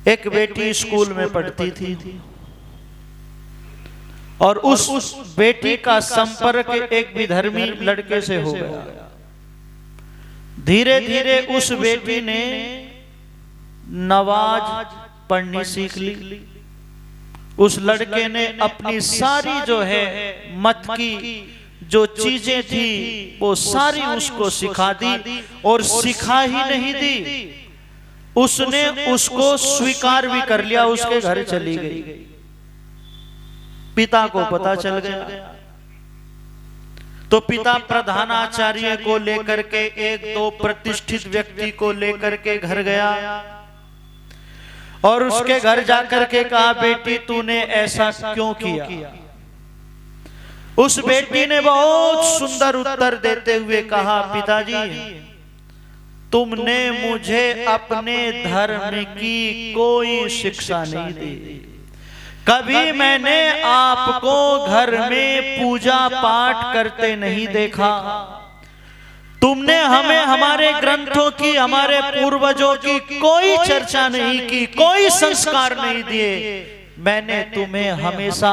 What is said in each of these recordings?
एक बेटी स्कूल में पढ़ती थी और उस बेटी का संपर्क एक विधर्मी लड़के से हो गया। धीरे धीरे उस बेटी ने नमाज पढ़नी सीख ली। उस लड़के ने अपनी सारी जो है मत की जो चीजें थी वो सारी उसको सिखा दी, और सिखा ही नहीं दी, उसने उसको स्वीकार भी कर लिया। उसके घर चली गई। पिता को पता चल गया तो पिता प्रधानाचार्य को लेकर के एक दो प्रतिष्ठित व्यक्ति को लेकर के घर गया और उसके घर जाकर के कहा, बेटी तूने ऐसा क्यों किया? उस बेटी ने बहुत सुंदर उत्तर देते हुए कहा, पिताजी तुमने मुझे अपने धर्म की कोई शिक्षा नहीं दी। कभी मैंने आपको घर में पूजा पाठ करते नहीं देखा। तुमने हमें हमारे ग्रंथों की, हमारे पूर्वजों की कोई चर्चा नहीं की, कोई संस्कार नहीं दिए। मैंने तुम्हें हमेशा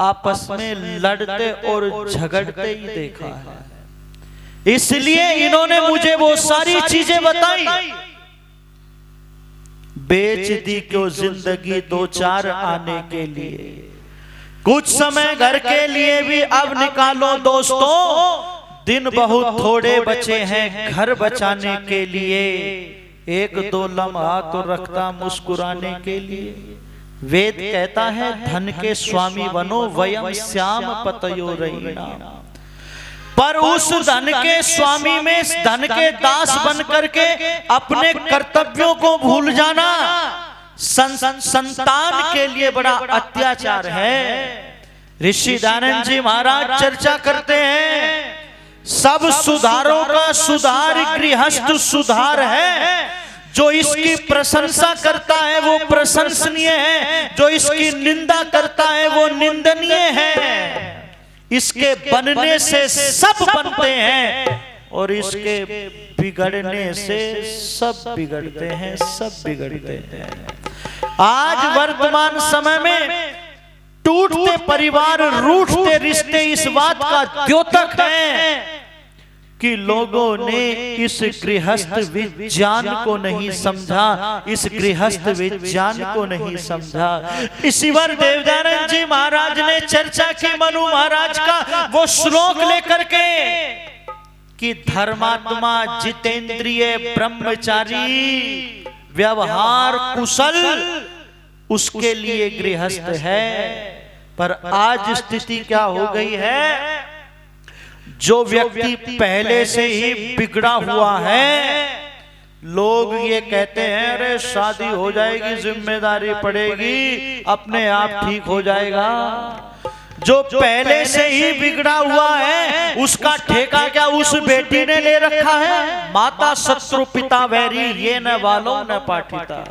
आपस में लड़ते और झगड़ते ही देखा है, इसलिए इन्होंने मुझे वो सारी चीजें बताई। बेच दी क्यों जिंदगी दो चार आने के लिए, कुछ समय घर के लिए भी अब निकालो दोस्तों। दिन बहुत थोड़े बचे हैं घर बचाने के लिए, एक दो लम्हा तो रखता मुस्कुराने के लिए। वेद कहता है धन के स्वामी बनो वयम श्याम पतयो रहीना। पर उस धन के स्वामी में धन के दास बन करके अपने कर्तव्यों को भूल जाना संतान के लिए बड़ा अत्याचार है। ऋषि दयानंद जी महाराज चर्चा करते हैं, सब सुधारों का सुधार गृहस्थ सुधार है। जो इसकी प्रशंसा करता है वो प्रशंसनीय है, जो इसकी निंदा करता है वो निंदनीय है। इसके बनने से सब बनते हैं और इसके बिगड़ने से सब बिगड़ते हैं, सब बिगड़ते हैं। आज वर्तमान समय में टूटते परिवार, रूठते रिश्ते इस बात का द्योतक है कि लोगों ने इस गृहस्थ विज्ञान को नहीं समझा, इस गृहस्थ विज्ञान को नहीं समझा। इसी बार देवदानंद जी महाराज ने चर्चा की मनु महाराज का वो श्लोक लेकर के कि धर्मात्मा जितेंद्रिय ब्रह्मचारी व्यवहार कुशल उसके लिए गृहस्थ है। पर आज स्थिति क्या हो गई है, जो व्यक्ति पहले से ही बिगड़ा हुआ है, लोग ये कहते हैं अरे शादी हो जाएगी, जिम्मेदारी पड़ेगी, अपने आप ठीक हो जाएगा। जो पहले से ही बिगड़ा हुआ है उसका ठेका क्या उस बेटी ने ले रखा है? माता शत्रु पिता वैरी ये न बालो न पाठिता।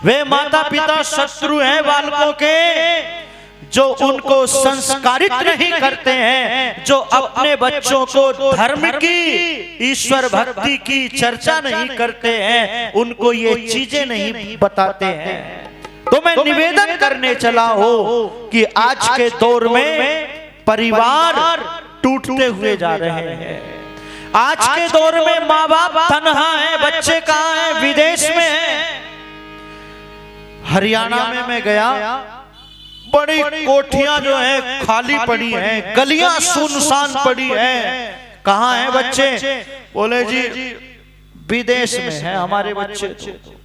वे माता पिता शत्रु हैं बालकों के, जो उनको संस्कारित नहीं करते हैं, जो अपने बच्चों को धर्म की, ईश्वर भक्ति की चर्चा नहीं करते हैं, उनको ये चीजें नहीं बताते हैं। तो मैं निवेदन करने चला हूं कि आज के दौर में परिवार टूटते हुए जा रहे हैं। आज के दौर में माँ बाप तन्हा है, बच्चे कहाँ हैं? विदेश में हैं। हरियाणा में मैं गया, बड़ी कोठियां जो है खाली पड़ी हैं, गलियां सुनसान पड़ी हैं। कहाँ हैं बच्चे? बोले जी विदेश में है हमारे बच्चे, तो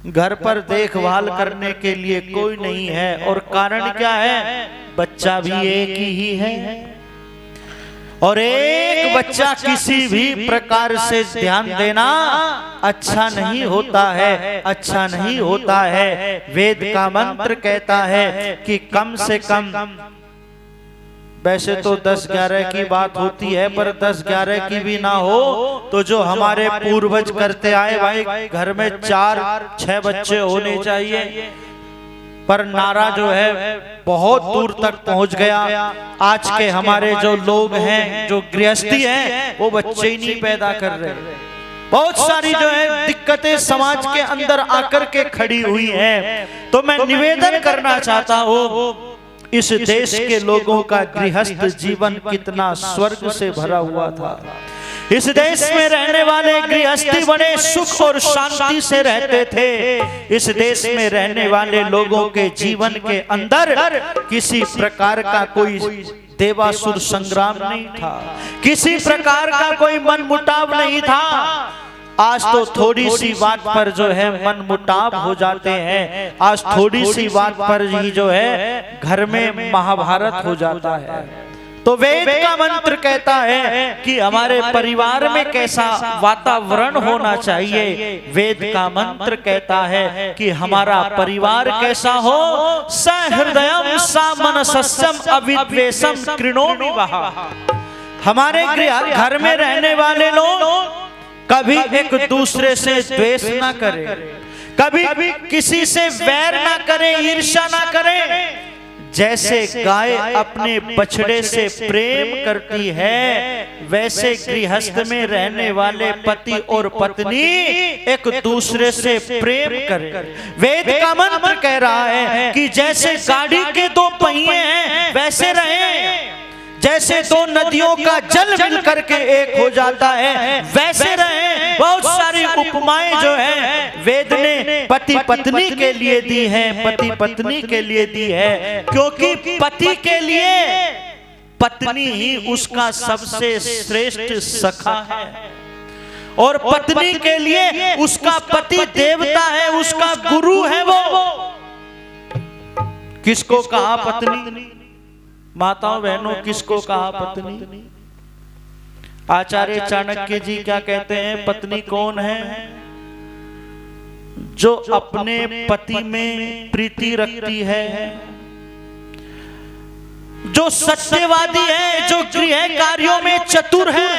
घर पर देखभाल करने के लिए कोई नहीं है। और कारण क्या है? बच्चा भी एक ही है और एक बच्चा किसी भी प्रकार से ध्यान देना अच्छा नहीं होता है, अच्छा नहीं होता है। वेद का मंत्र कहता है कि कम से कम, वैसे तो 10-11 की बात होती है, पर 10-11 की भी ना हो तो जो हमारे पूर्वज करते आए भाई, घर में 4-6 बच्चे होने चाहिए। पर नारा जो है बहुत दूर तक पहुंच गया। आज के हमारे जो लोग हैं, जो गृहस्थी हैं, वो बच्चे ही नहीं पैदा कर रहे। बहुत सारी जो है दिक्कतें समाज के अंदर आकर के खड़ी हुई हैं। तो मैं निवेदन करना चाहता हूँ, इस देश के लोगों का गृहस्थ जीवन कितना स्वर्ग से भरा हुआ था। इस देश में रहने वाले गृहस्थी बड़े सुख और शांति से रहते थे। इस देश में रहने वाले लोगों के जीवन के अंदर किसी प्रकार का कोई देवासुर संग्राम नहीं था, किसी प्रकार का कोई मनमुटाव नहीं था। आज तो थोड़ी सी बात पर जो है मनमुटाव हो जाते हैं। आज थोड़ी सी बात पर ही जो है घर में महाभारत हो जाता है। तो वेद का मंत्र कहता है कि हमारे परिवार में कैसा वातावरण होना चाहिए। वेद का मंत्र कहता है कि हमारा परिवार कैसा हो। सहृदयम सामनस्यम अविद्वेषम कृणोमि वः। हमारे घर में रहने वाले लोग कभी एक दूसरे से द्वेष ना करें, कभी किसी से वैर ना करें, ईर्ष्या ना करें। जैसे गाय अपने बछड़े से प्रेम करती है, वैसे गृहस्थ में रहने वाले पति और पत्नी एक दूसरे से प्रेम करें। वेद का मंत्र कह रहा है कि जैसे गाड़ी के दो पहिए हैं वैसे रहें, जैसे दो नदियों का जल मिल करके एक हो जाता है वैसे रहें। बहुत सारी उपमाएं जो है वेद ने पति पत्नी के लिए दी है, पति पत्नी के लिए दी है, क्योंकि पति के लिए पत्नी ही उसका सबसे श्रेष्ठ सखा है और पत्नी के लिए उसका पति देवता है, उसका गुरु है। वो किसको कहा पत्नी? माताओं बहनों, किसको कहा पत्नी? आचार्य चाणक्य जी क्या कहते हैं? पत्नी कौन है? जो अपने पति में प्रीति रखती है, जो सत्यवादी है, जो गृह कार्यों में चतुर है,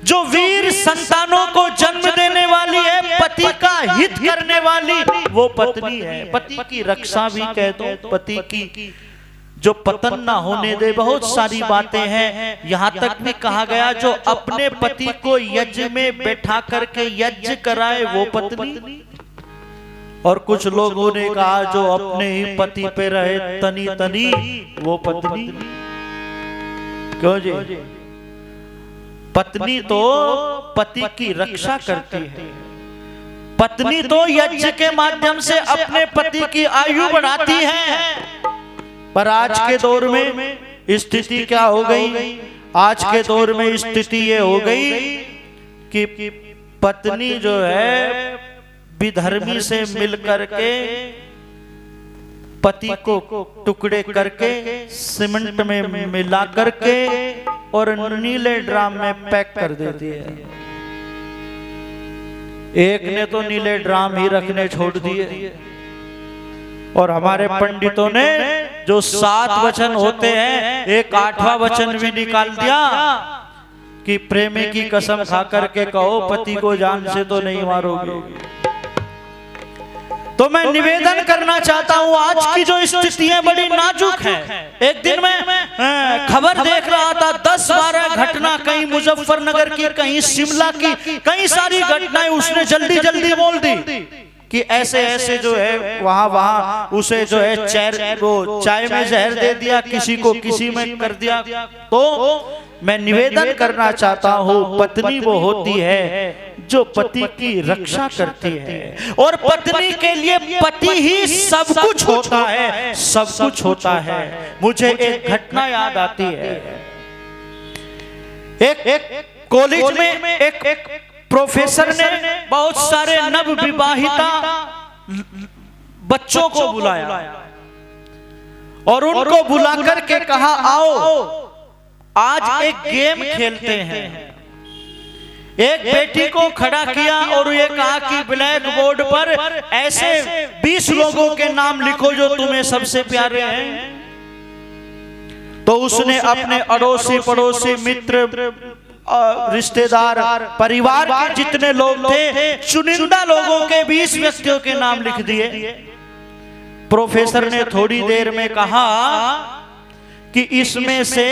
जो वीर संतानों को जन्म देने वाली है, पति का हित करने वाली, वो पत्नी है। पति की रक्षा भी कह दो, पति की जो पतन ना होने दे। बहुत सारी बातें हैं, यहाँ तक भी कहा गया जो अपने पति को यज्ञ में बैठा करके यज्ञ कराए वो पत्नी। और कुछ लोगों ने कहा जो अपने ही पति पे रहे तनी तनी वो पत्नी। क्यों जी? पत्नी तो पति की रक्षा करती है, पत्नी तो यज्ञ के माध्यम से अपने पति की आयु बढ़ाती है। पर आज के दौर में स्थिति क्या हो गई? आज के दौर में स्थिति ये हो गई कि पत्नी जो है विधर्मी से मिल करके पति को टुकड़े करके सीमेंट में मिला करके और नीले ड्राम में पैक कर देती है। एक ने तो नीले ड्राम ही रखने छोड़ दिए और हमारे पंडितों ने जो 7 वचन होते हैं एक 8वां वचन भी निकाल दिया कि प्रेमी की कसम खा करके कहो पति को जान से तो नहीं मारोगे। तो मैं निवेदन करना चाहता हूं, आज की जो स्थितियां बड़ी नाजुक हैं। एक दिन मैं खबर देख रहा था, 10-12 घटना, कहीं मुजफ्फरनगर की, कहीं शिमला की, कई सारी घटनाएं उसने जल्दी जल्दी बोल दी कि ऐसे ऐसे जो है वहां उसे जो है चाय में जहर दे दिया, किसी को किसी में कर दिया। तो मैं निवेदन करना चाहता हूं, पत्नी वो होती है जो पति की रक्षा करती है और पत्नी के लिए पति ही सब कुछ होता है, सब कुछ होता है। मुझे एक घटना याद आती है। एक कॉलेज में एक प्रोफेसर ने बहुत सारे नव विवाहिता बच्चों को बुलाया और उनको बुलाकर के कहा आओ आज एक गेम खेलते हैं। एक बेटी को खड़ा किया और ये कहा कि ब्लैक बोर्ड पर ऐसे 20 लोगों के नाम लिखो जो तुम्हें सबसे प्यारे हैं। तो उसने अपने अड़ोसी पड़ोसी मित्र रिश्तेदार परिवार के जितने लोग थे चुनिंदा लोगों के 20 व्यक्तियों के नाम लिख दिए। प्रोफेसर ने थोड़ी देर में कहा कि इसमें से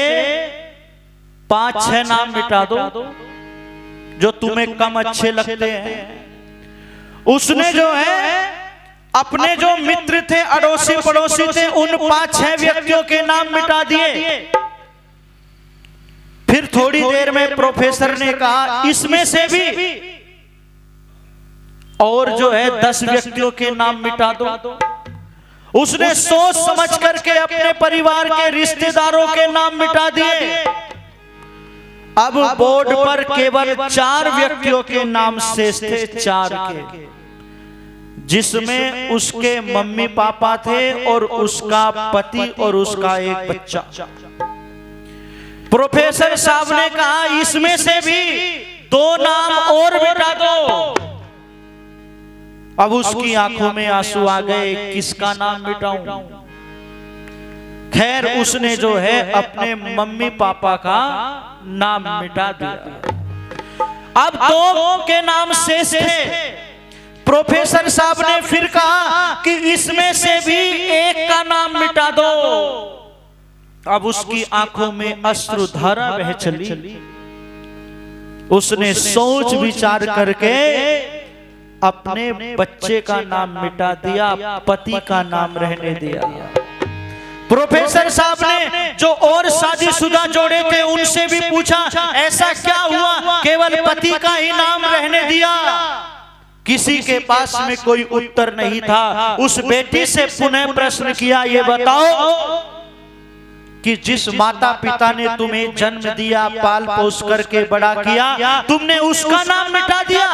5-6 नाम मिटा दो, जो तुम्हें कम अच्छे लगते हैं। उसने जो है अपने जो मित्र थे, अड़ोसी पड़ोसी थे, उन 5-6 व्यक्तियों के नाम मिटा दिए। फिर थोड़ी देर में प्रोफेसर ने कहा इसमें से भी और जो है 10 व्यक्तियों के नाम मिटा दो। उसने सोच समझ करके अपने परिवार के रिश्तेदारों के नाम मिटा दिए। अब बोर्ड पर केवल 4 व्यक्तियों के नाम शेष थे, 4 के, जिसमें उसके मम्मी पापा थे और उसका पति और उसका एक बच्चा। प्रोफेसर साहब ने कहा इसमें से भी 2 नाम और मिटा दो। अब उसकी आंखों में आंसू आ गए, किसका नाम मिटाऊं? खैर उसने जो है अपने मम्मी पापा का नाम मिटा दिया। अब 2 के नाम शेष थे। प्रोफेसर साहब ने फिर कहा कि इसमें से भी एक का नाम मिटा दो। अब उसकी आंखों में अश्रुधारा बह चली। उसने सोच विचार करके अपने बच्चे का नाम मिटा दिया, पति का नाम रहने दिया। प्रोफेसर साहब ने जो और शादीशुदा जोड़े थे उनसे भी पूछा ऐसा क्या हुआ, केवल पति का ही नाम रहने दिया? किसी के पास में कोई उत्तर नहीं था। उस बेटी से पुनः प्रश्न किया, ये बताओ कि जिस माता पिता ने तुम्हें जन्म दिया, पाल पोस करके बड़ा किया, तुमने उसका नाम मिटा दिया।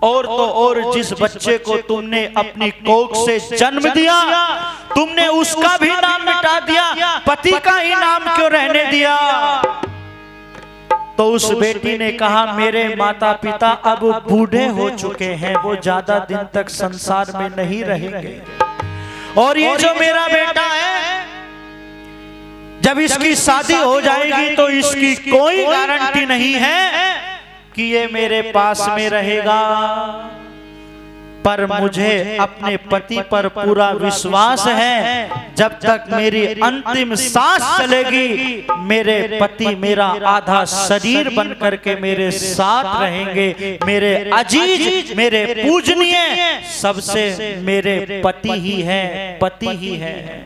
और तो और जिस बच्चे को तुमने अपनी कोख से जन्म दिया, तुमने उसका भी नाम मिटा दिया, पति का ही नाम क्यों रहने दिया? तो उस बेटी ने कहा मेरे माता पिता अब बूढ़े हो चुके हैं, वो ज्यादा दिन तक संसार में नहीं रहेंगे। और ये जो मेरा बेटा है, जब इसकी शादी हो जाएगी तो इसकी कोई गारंटी नहीं है कि ये मेरे पास में रहेगा। पर मुझे अपने पति पर पूरा विश्वास है, जब तक मेरी अंतिम सांस चलेगी मेरे पति मेरा आधा शरीर बन करके मेरे साथ रहेंगे। मेरे अजीज, मेरे पूजनीय सबसे मेरे पति ही है, पति ही है।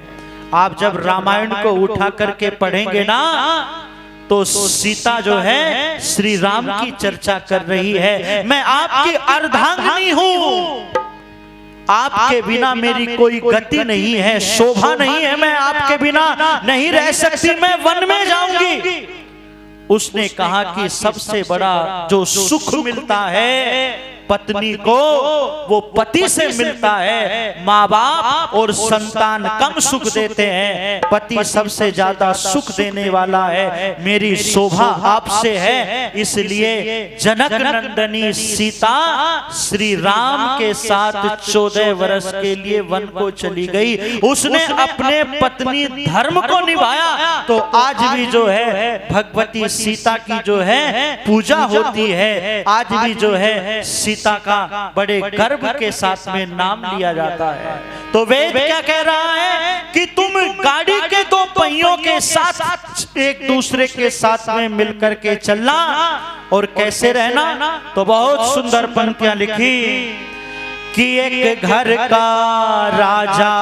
आप जब रामायण को उठा करके पढ़ेंगे ना, तो सीता जो है श्री राम की चर्चा कर रही है। मैं आपकी अर्धांगिनी हूं, आपके बिना मेरी कोई गति नहीं है, शोभा नहीं है, मैं आपके बिना नहीं रह सकती, मैं वन में जाऊंगी। उसने कहा कि सबसे बड़ा जो सुख मिलता है पत्नी को, वो पति से मिलता है। माँ बाप और संतान कम सुख देते हैं, पति सबसे ज्यादा सुख देने वाला है। मेरी शोभा आपसे है, इसलिए जनक नंदनी सीता श्री राम के साथ 14 वर्ष के लिए वन को चली गई। उसने अपने पत्नी धर्म को निभाया, तो आज भी जो है भगवती सीता की जो है पूजा होती है। आज भी जो है सीता का बड़े गर्व के साथ में नाम लिया जाता है। तो वेद क्या कह रहा है कि तुम गाड़ी के 2 पहियों के साथ एक दूसरे के साथ में मिलकर के चलना और कैसे रहना। तो बहुत सुंदर पंक्तियां लिखी कि एक घर का राजा,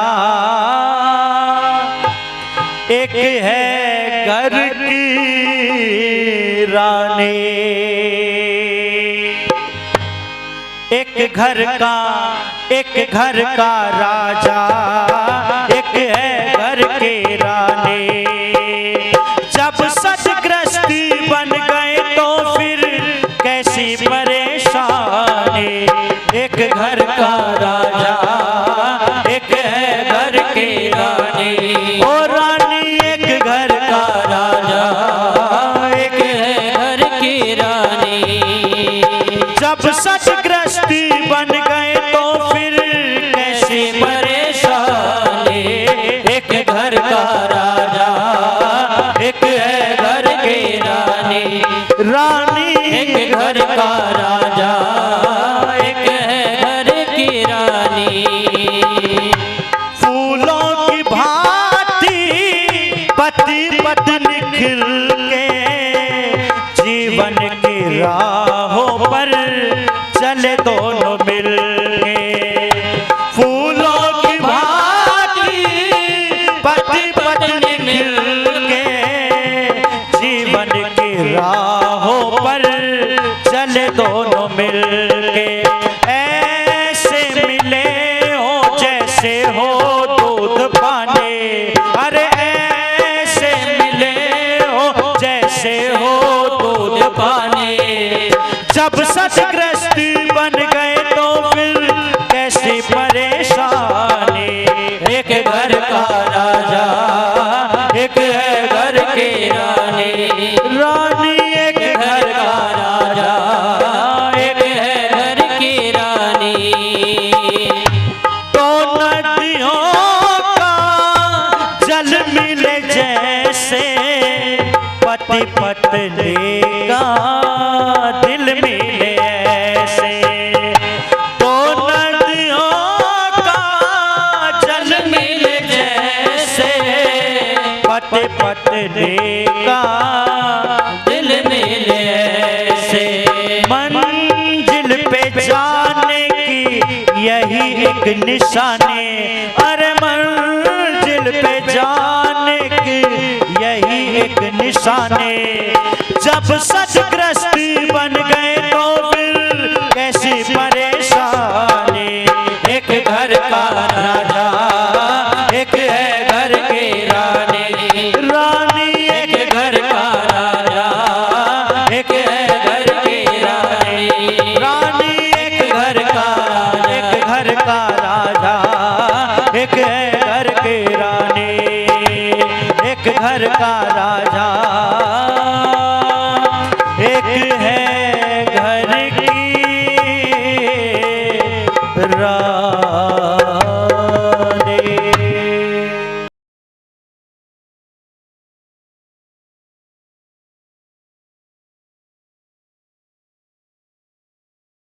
एक है घर की रानी। एक घर का राजा, एक है घर के रानी। जब सदगृहस्थी बन गए तो फिर कैसी परेशानी। एक घर का राजा, एक है घर के रानी। और रानी एक घर का राजा, एक है घर की रानी। जब सदगृहस्थी बन गए तो फिर कैसी परेशानी। एक घर का राजा, एक है घर की रानी। रानी एक घर का राजा, एक है घर की रानी। फूलों की भांति पति पत्नी खिल के जीवन की राह चले दोनों मिलके, ऐसे मिले हो जैसे हो दूध पानी। अरे ऐसे मिले हो जैसे हो दूध पानी। जब सतग्रस्त बन गए तो फिर कैसी परेशानी। एक घर का राजा, एक है घर की रानी। रानी एक घर का राजा, एक है घर की रानी। तो नदियों का जल मिले जैसे, पति पत्नी का दिल मिले ऐसे। तो नदियों का जल मिले जैसे, पति पत्नी का दिल मिले ऐसे। मंजिल पे जाने की यही एक निशानी। अरे मंजिल पे जाने की यही एक निशानी। जब सतग्रस्त बन गए तो फिर कैसी परेशानी। एक घर का राजा, एक है घर की रानी। रानी एक घर का राजा, एक है घर की रानी। रानी एक घर का, एक घर का राजा, एक है घर की रानी। एक घर का राजा, एक है घर की रानी।